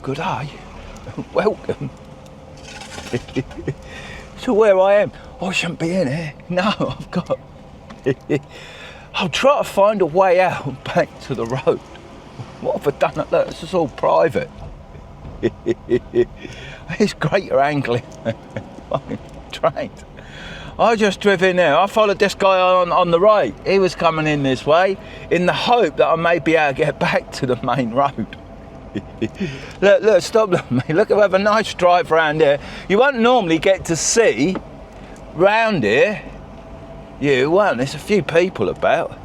good day. Welcome. So where I am, I shouldn't be in here. No, I've got... I'll try to find a way out back to the road. What have I done? Look, this is all private. It's greater angling. Fucking trained. I just drove in there. I followed this guy on the right. He was coming in this way in the hope that I may be able to get back to the main road. Look, stop looking at me. Look, we have a nice drive around here. You won't normally get to see round here. You won't. There's a few people about.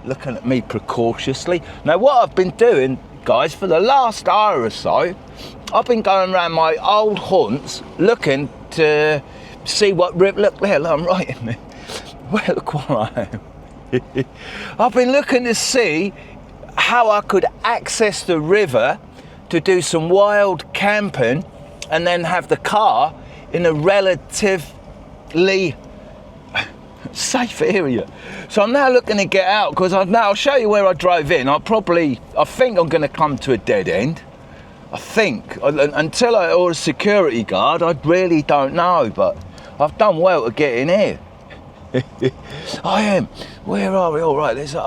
Looking at me precautiously. Now, what I've been doing, guys, for the last hour or so, I've been going around my old haunts looking to see what rip. Look there, look, I'm right in there. Well, look where I am. I've been looking to see how I could access the river to do some wild camping and then have the car in a relatively safe area. So I'm now looking to get out because I'll show you where I drove in. I think I'm going to come to a dead end. I think until or a security guard, I really don't know, but I've done well to get in here. I am. Where are we? All right, there's that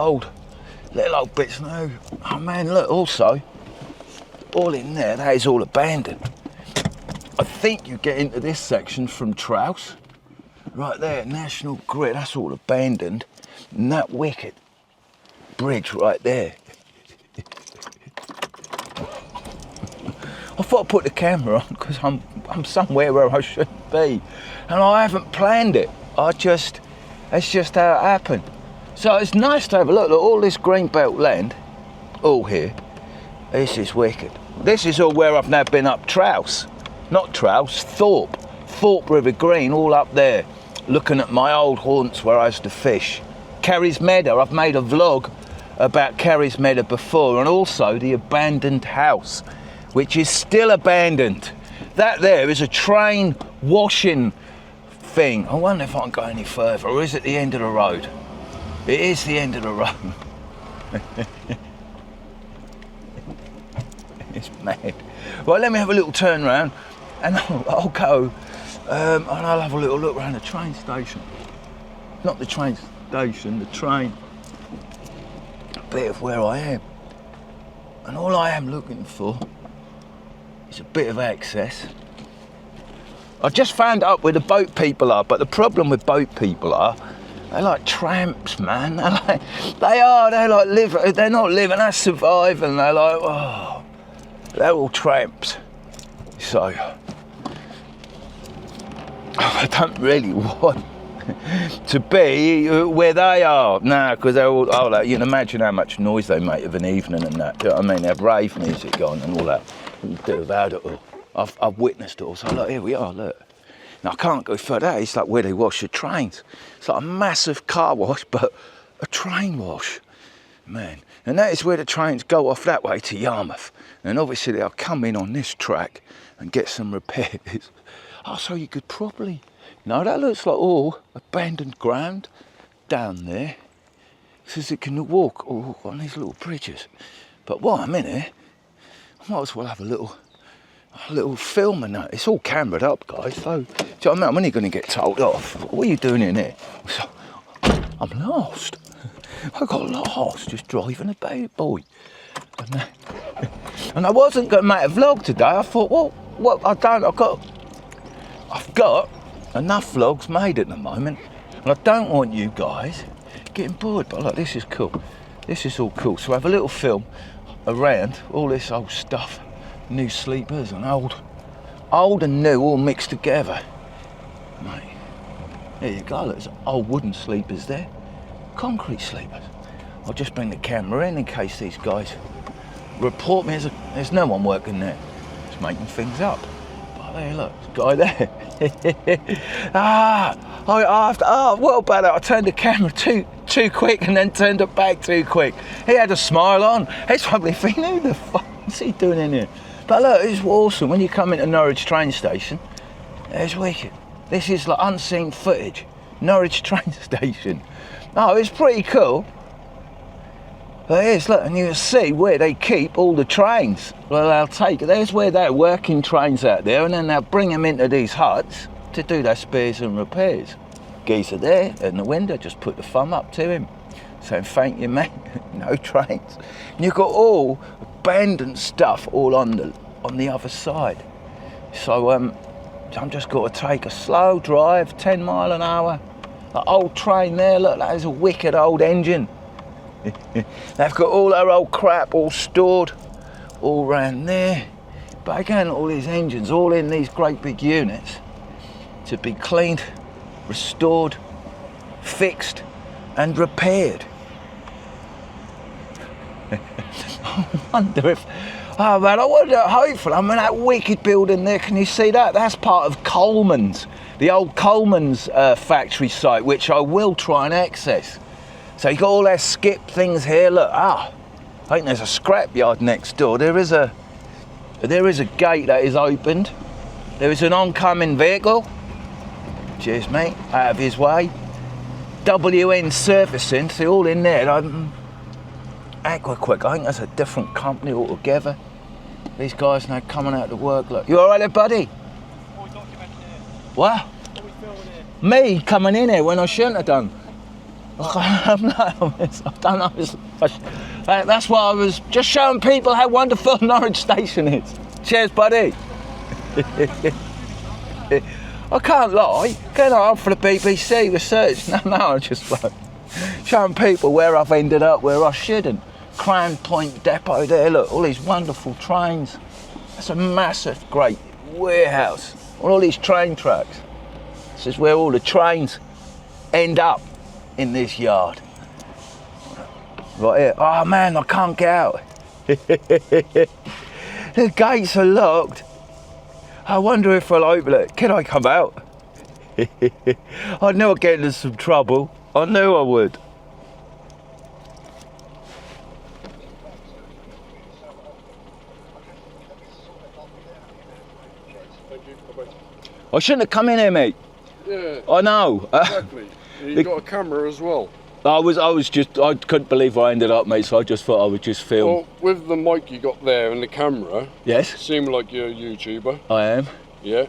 little old bits now. Oh man, look, also all in there, that is all abandoned. I think you get into this section from Trouse. Right there, National Grid, that's all abandoned. And that wicked bridge right there. I thought I'd put the camera on because I'm somewhere where I shouldn't be. And I haven't planned it. It's just how it happened. So it's nice to have a look at all this green belt land, all here. This is wicked. This is all where I've now been up Trouse. Not Trouse, Thorpe River Green, all up there. Looking at my old haunts where I used to fish. Carries Meadow, I've made a vlog about Carries Meadow before, and also the abandoned house, which is still abandoned. That there is a train washing thing. I wonder if I can go any further, or is it the end of the road? It is the end of the road. It's mad. Right, let me have a little turn round and I'll go and I'll have a little look around the train station. Not the train station, the train bit of where I am. And all I am looking for is a bit of access. I just found out where the boat people are, but the problem with boat people are they're like tramps, man. They're not living, they're surviving. They're like, oh, they're all tramps. So, I don't really want to be where they are now, because they're all, you can imagine how much noise they make of an evening and that. Do you know what I mean? They have rave music on and all that. You do about it all. I've witnessed it all. So, look, here we are, look. Now, I can't go further. It's like where they wash the trains. It's like a massive car wash, but a train wash, man. And that is where the trains go off that way to Yarmouth. And obviously, they'll come in on this track and get some repairs. Oh, so you could probably... No, that looks like all abandoned ground down there. It says it can walk on these little bridges. But while I'm in here, I might as well have a little film and that. It's all cameraed up, guys. So, do you know what I mean? I'm only going to get told off. What are you doing in here? So, I'm lost. I got lost just driving a baby boy. And I wasn't going to make a vlog today. I thought, well, what I've got enough vlogs made at the moment, and I don't want you guys getting bored. But look, this is cool. This is all cool. So I have a little film around all this old stuff, new sleepers and old and new all mixed together. Mate, there you go. There's old wooden sleepers there, concrete sleepers. I'll just bring the camera in case these guys report me. There's no one working there. Just making things up. But there, look, guy there. What about it? I turned the camera too quick and then turned it back too quick. He had a smile on. He's probably thinking, who the fuck is he doing in here? But look, it's awesome. When you come into Norwich train station, it's wicked. This is like unseen footage. Norwich train station. Oh, it's pretty cool. There is, look, and you can see where they keep all the trains. Well, they'll take, there's where they're working trains out there, and then they'll bring them into these huts to do their spares and repairs. Geezer there in the window, just put the thumb up to him, saying thank you, mate. No trains. And you've got all abandoned stuff all on the other side. So I'm just got to take a slow drive, 10 mile an hour. That old train there, look, that is a wicked old engine. They've got all their old crap all stored all round there. But again, all these engines, all in these great big units to be cleaned, restored, fixed and repaired. I wonder if, oh man, I wonder, hopefully, I mean that wicked building there, can you see that? That's part of Coleman's, the old Coleman's factory site, which I will try and access. So you got all their skip things here, look, I think there's a scrapyard next door. There is a gate that is opened. There is an oncoming vehicle. Cheers mate, out of his way. WN Surfacing, see all in there. Aquaquick, I think that's a different company altogether. These guys now coming out to work, look. You all right there, buddy? What? Me coming in here when I shouldn't have done. I don't know. That's why I was just showing people how wonderful Norwich Station is. Cheers, buddy. I can't lie. Going on for the BBC research. No, I'm just like showing people where I've ended up, where I shouldn't. Crown Point Depot there, look, all these wonderful trains. That's a massive, great warehouse. All these train tracks. This is where all the trains end up in this yard. Right here. Oh man, I can't get out. The gates are locked. I wonder if I'll open it. Can I come out? I knew I'd get into some trouble. I knew I would. I shouldn't have come in here, mate. Yeah. I know. Exactly. You got a camera as well. I couldn't believe where I ended up, mate, so I just thought I would just film. Well, with the mic you got there and the camera, yes, it seemed like you're a YouTuber. I am. Yeah.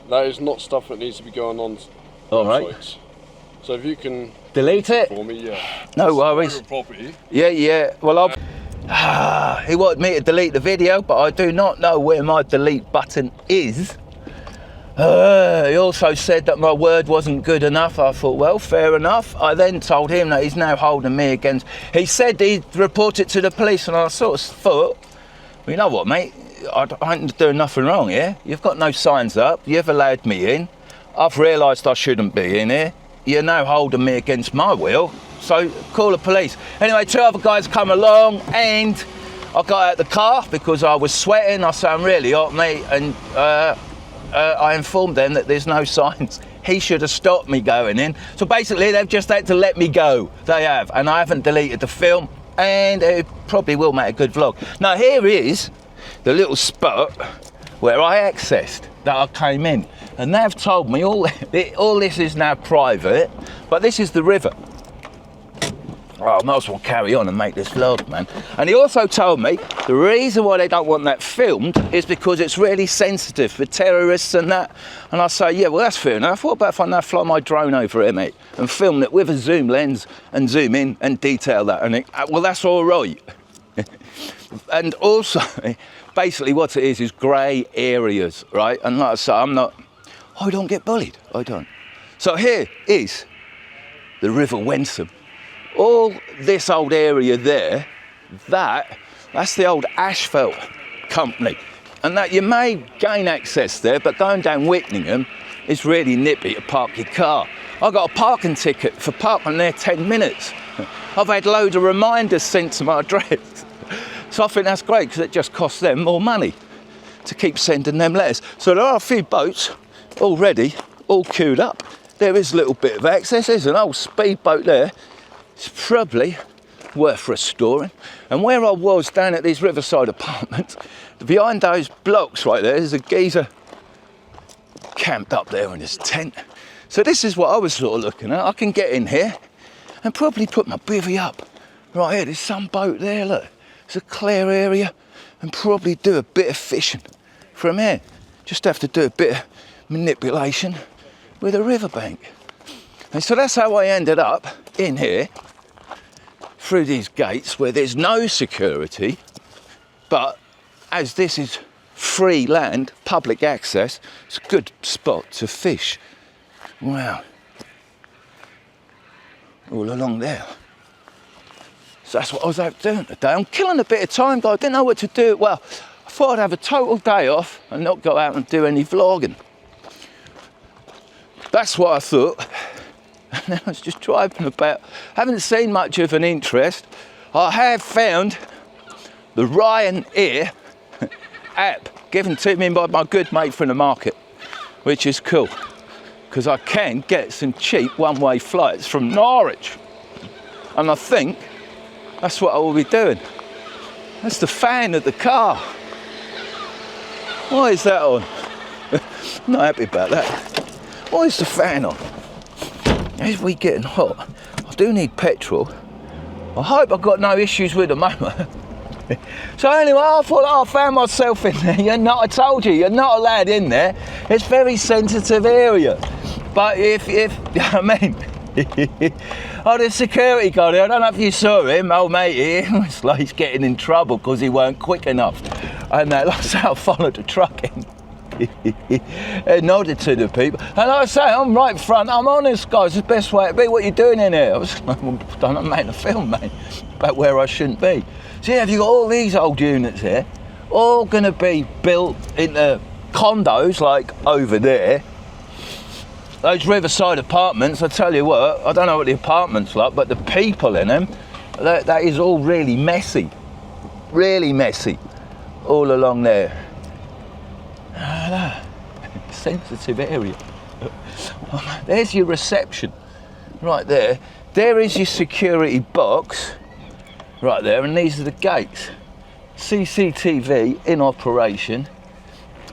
That is not stuff that needs to be going on all right. sites. So if you can delete it for me, yeah. No worries. Property. Yeah. Well, he wanted me to delete the video, but I do not know where my delete button is. He also said that my word wasn't good enough. I thought, well, fair enough. I then told him that he's now holding me against. He said he'd report it to the police, and I sort of thought, well, you know what, mate? I ain't doing nothing wrong here. You've got no signs up. You've allowed me in. I've realised I shouldn't be in here. You're now holding me against my will. So call the police. Anyway, 2 other guys come along, and I got out the car because I was sweating. I said, I'm really hot, mate, and I informed them that there's no signs. He should have stopped me going in. So basically, they've just had to let me go. They have, and I haven't deleted the film, and it probably will make a good vlog. Now here is the little spot where I accessed that I came in, and they've told me all this is now private, but this is the river. Oh, I might as well carry on and make this vlog, man. And he also told me the reason why they don't want that filmed is because it's really sensitive for terrorists and that. And I say, yeah, well, that's fair enough. What about if I now fly my drone over here, mate, and film it with a zoom lens and zoom in and detail that? And well, that's all right. And also, basically what it is grey areas, right? And like I say, I don't get bullied. I don't. So here is the River Wensum. All this old area there, that's the old asphalt company. And that you may gain access there, but going down Whittingham is really nippy to park your car. I got a parking ticket for parking there 10 minutes. I've had loads of reminders sent to my address. So I think that's great because it just costs them more money to keep sending them letters. So there are a few boats already, all queued up. There is a little bit of access. There's an old speedboat there. It's probably worth restoring. And where I was down at these riverside apartments, behind those blocks right there's a geezer camped up there in his tent. So this is what I was sort of looking at. I can get in here and probably put my bivvy up Right here, there's some boat there, look. It's a clear area, and probably do a bit of fishing from here. Just have to do a bit of manipulation with a riverbank. And so that's how I ended up in here, through these gates where there's no security, but as this is free land, public access, it's a good spot to fish. Wow. All along there. So that's what I was out doing today. I'm killing a bit of time, guys. I didn't know what to do. Well, I thought I'd have a total day off and not go out and do any vlogging. That's what I thought. And then I was just driving about. Haven't seen much of an interest. I have found the Ryan Air app given to me by my good mate from the market, which is cool, because I can get some cheap one-way flights from Norwich. And I think that's what I will be doing. That's the fan of the car. Why is that on? I'm not happy about that. Why is the fan on? As we getting hot, I do need petrol. I hope I've got no issues with the motor. So anyway, I thought I found myself in there. I told you, you're not allowed in there. It's a very sensitive area. But if you know what I mean? Oh, the security guard, I don't know if you saw him, old mate, he was like he's getting in trouble because he weren't quick enough. And like I say, I followed the truck in. He nodded to the people. And like I say, I'm right in front, I'm honest, guys, it's the best way to be. What are you doing in here? I was like, I'm making a film, mate, about where I shouldn't be. So yeah, you've got all these old units here, all going to be built into condos, like over there. Those riverside apartments, I tell you what, I don't know what the apartments like, but the people in them, that is all really messy, all along there. Sensitive area. There's your reception, right there. There is your security box, right there, and these are the gates. CCTV in operation.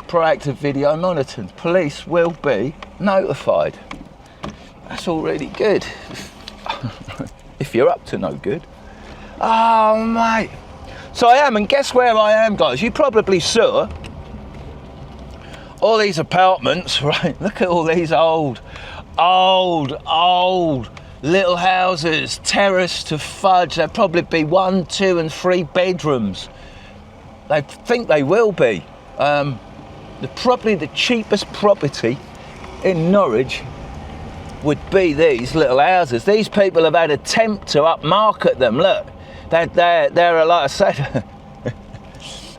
Proactive video monitoring. Police will be notified. That's all really good. If you're up to no good. Oh, mate. So I am, and guess where I am, guys? You probably saw all these apartments, right? Look at all these old little houses, terrace to fudge. There'll probably be 1, 2 and 3 bedrooms. They think they will be. Probably the cheapest property in Norwich would be these little houses. These people have had an attempt to upmarket them. Look, they're like I said,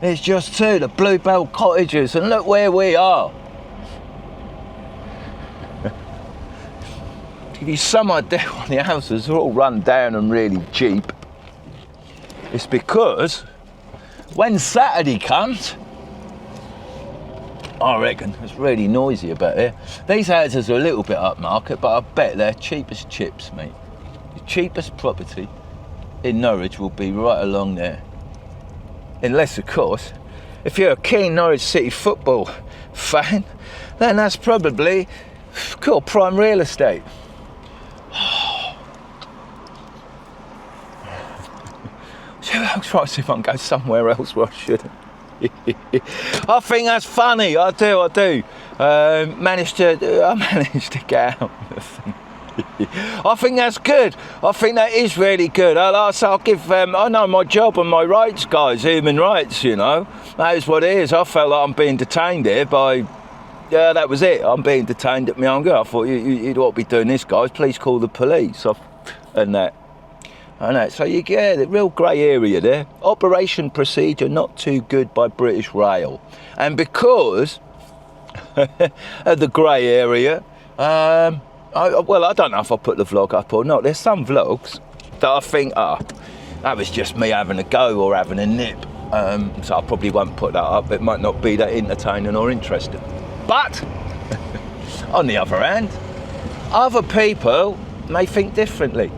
there's just 2, the Bluebell cottages, and look where we are. To give you some idea why the houses are all run down and really cheap, it's because when Saturday comes, I reckon it's really noisy about here. These houses are a little bit upmarket, but I bet they're cheap as chips, mate. The cheapest property in Norwich will be right along there. Unless, of course, if you're a keen Norwich City football fan, then that's probably called prime real estate. I'll try to see if I can go somewhere else where I shouldn't. I think that's funny. I do. I managed to get out. I think that's good. I think that is really good. I'll give. I know my job and my rights, guys. Human rights. You know, that is what it is. I felt like I'm being detained here by. Yeah, that was it. I'm being detained at my own go. I thought you'd ought to be doing this, guys. Please call the police. And that. So you get the real grey area there. Operation procedure not too good by British Rail, and because of the grey area, I don't know if I put the vlog up or not. There's some vlogs that I think, that was just me having a go or having a nip. So I probably won't put that up. It might not be that entertaining or interesting. But on the other hand, other people may think differently.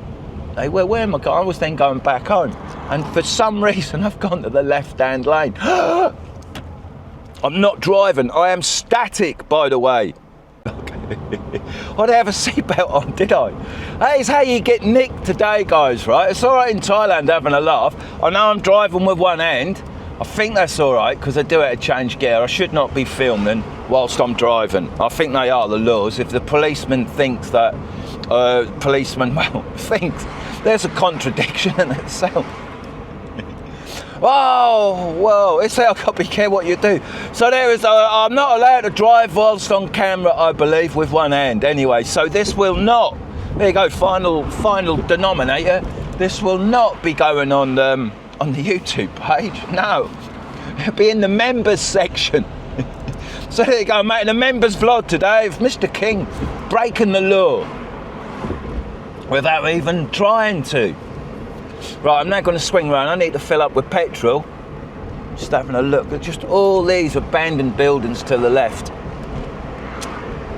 Where am I going? I was then going back home, and for some reason I've gone to the left-hand lane. I'm not driving. I am static, by the way. Okay. I didn't have a seatbelt on, did I? That is how you get nicked today, guys, right? It's all right in Thailand having a laugh. I know I'm driving with one hand. I think that's all right because I do have to change gear. I should not be filming whilst I'm driving. I think they are the laws. If the policeman thinks that, thinks, there's a contradiction in itself. Oh, whoa, it's like I've got to be careful what you do. So there is, I'm not allowed to drive whilst on camera, I believe, with one hand. Anyway, so this will not, there you go, final denominator. This will not be going on the YouTube page, no. It'll be in the members section. So there you go, mate, the members vlog today of Mr. King breaking the law without even trying to. Right, I'm now going to swing around. I need to fill up with petrol. Just having a look at just all these abandoned buildings to the left.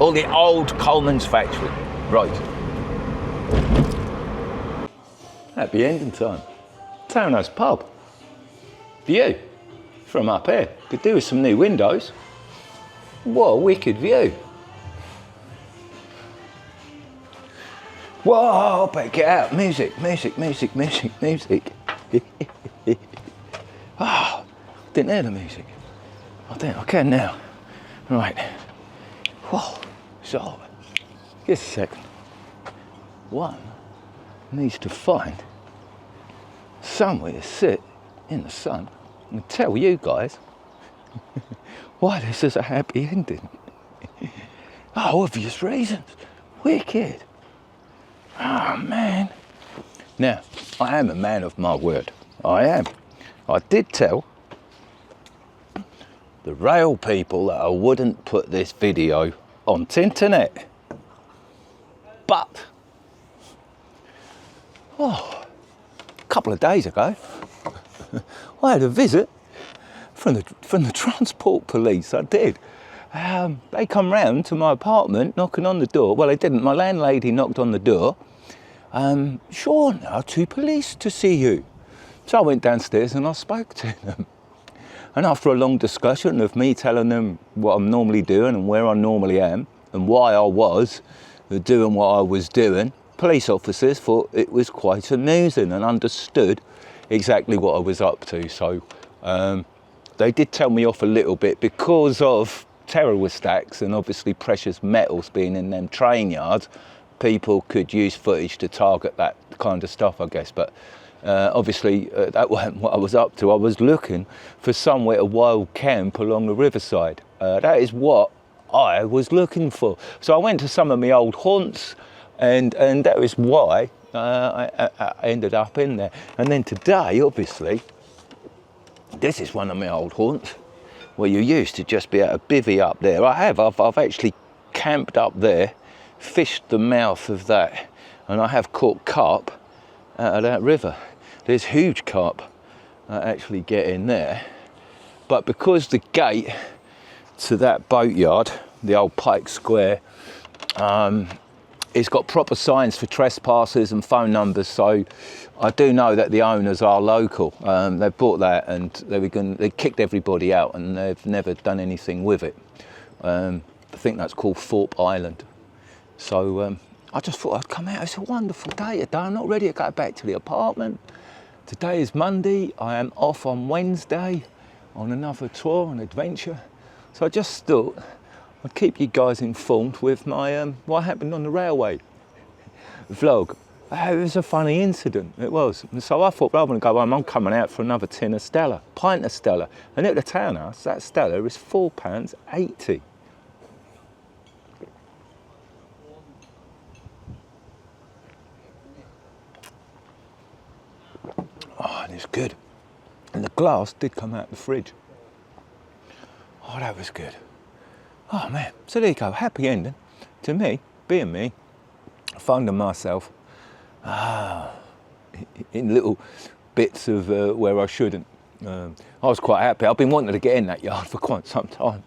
All the old Coleman's factory. Right. Happy ending time. Townhouse pub. View from up here. Could do with some new windows. What a wicked view. Whoa, better get out. Music. Oh, didn't hear the music. I think I can now. Right. Whoa, so, just a second. One needs to find somewhere to sit in the sun and tell you guys why this is a happy ending. Oh, obvious reasons. Wicked. Oh, man. Now, I am a man of my word. I am. I did tell the rail people that I wouldn't put this video on the internet. But, a couple of days ago, I had a visit from the transport police. I did. They come round to my apartment, knocking on the door. Well, they didn't. My landlady knocked on the door. Sean, two police to see you. So I went downstairs and I spoke to them. And after a long discussion of me telling them what I'm normally doing and where I normally am and why I was doing what I was doing, police officers thought it was quite amusing and understood exactly what I was up to. So they did tell me off a little bit because of terrorist acts and obviously precious metals being in them train yards. People could use footage to target that kind of stuff, I guess. But obviously that wasn't what I was up to. I was looking for somewhere to wild camp along the riverside. That is what I was looking for. So I went to some of my old haunts and that is why I ended up in there. And then today, obviously, this is one of my old haunts where you used to just be able to bivvy up there. I've actually camped up there, fished the mouth of that, and I have caught carp out of that river. There's huge carp actually get in there. But because the gate to that boatyard, the old Pike Square, it's got proper signs for trespassers and phone numbers, so I do know that the owners are local. They bought that and they kicked everybody out and they've never done anything with it. I think that's called Thorpe Island. So I just thought I'd come out. It's a wonderful day today. I'm not ready to go back to the apartment. Today is Monday. I am off on Wednesday on another tour, an adventure. So I just thought I'd keep you guys informed with my what happened on the railway vlog. It was a funny incident, it was. And so I thought, rather than go home, I'm coming out for another tin of Stella, pint of Stella. And at the townhouse, that Stella is £4.80. Oh, and it's good. And the glass did come out the fridge. Oh, that was good. Oh man, so there you go, happy ending to me, being me, finding myself in little bits of where I shouldn't. I was quite happy. I've been wanting to get in that yard for quite some time.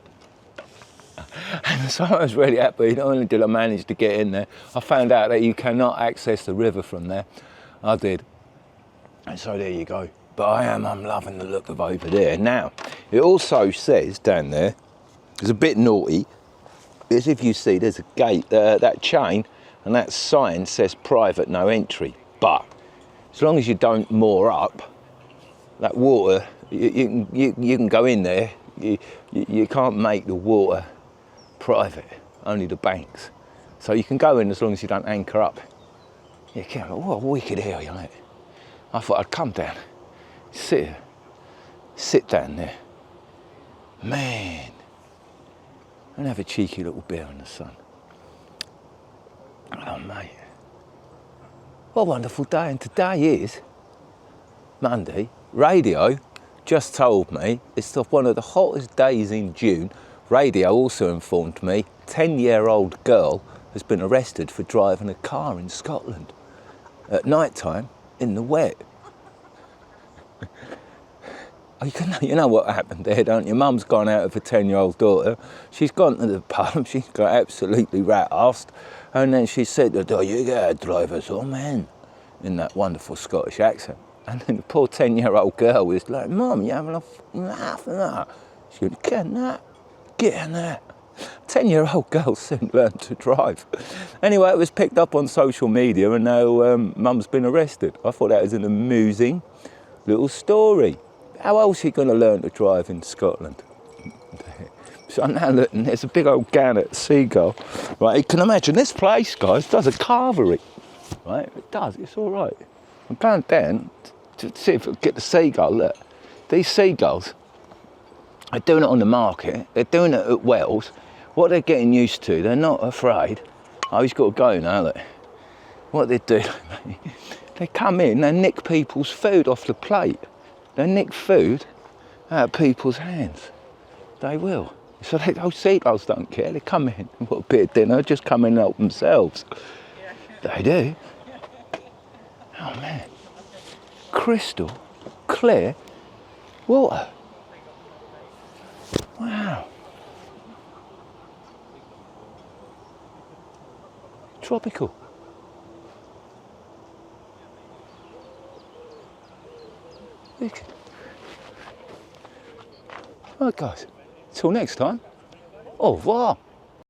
And so I was really happy. Not only did I manage to get in there, I found out that you cannot access the river from there. I did. And so there you go. But I'm loving the look of over there. Now, it also says down there, it's a bit naughty, is if you see there's a gate, that chain, and that sign says private, no entry. But as long as you don't moor up, that water, you can go in there. You can't make the water private, only the banks. So you can go in as long as you don't anchor up. You can. What a wicked area, mate. I thought I'd come down, sit down there, man, and have a cheeky little beer in the sun. Oh, mate. What a wonderful day. And today is Monday. Radio just told me it's one of the hottest days in June. Radio also informed me 10-year-old girl has been arrested for driving a car in Scotland at night time in the wet. You know what happened there, don't you? Mum's gone out with her 10-year-old daughter. She's gone to the pub. She's got absolutely rat-assed. And then she said, "Oh, you gotta drive us home, man," in that wonderful Scottish accent. And then the poor 10-year-old girl was like, "Mum, you having a laugh and that?" She went, "Get in that. Get in that." 10-year-old girl soon learned to drive. Anyway, it was picked up on social media and now Mum's been arrested. I thought that was an amusing little story. How else are you going to learn to drive in Scotland? So I'm now looking, there's a big old gannet seagull. Right, you can imagine this place, guys, does a carvery. Right, it does, it's all right. I'm going down to see if I can get the seagull. Look, these seagulls, they're doing it on the market, they're doing it at Wells. What they're getting used to, they're not afraid. Oh, he's got to go now, look. What they do, they come in, they nick people's food off the plate. They nick food out of people's hands. They will. So those seagulls don't care, they come in, what a bit of dinner, just come in and help themselves. They do. Oh man, crystal clear water. Wow. Tropical. Wicked. Right guys, till next time, au revoir.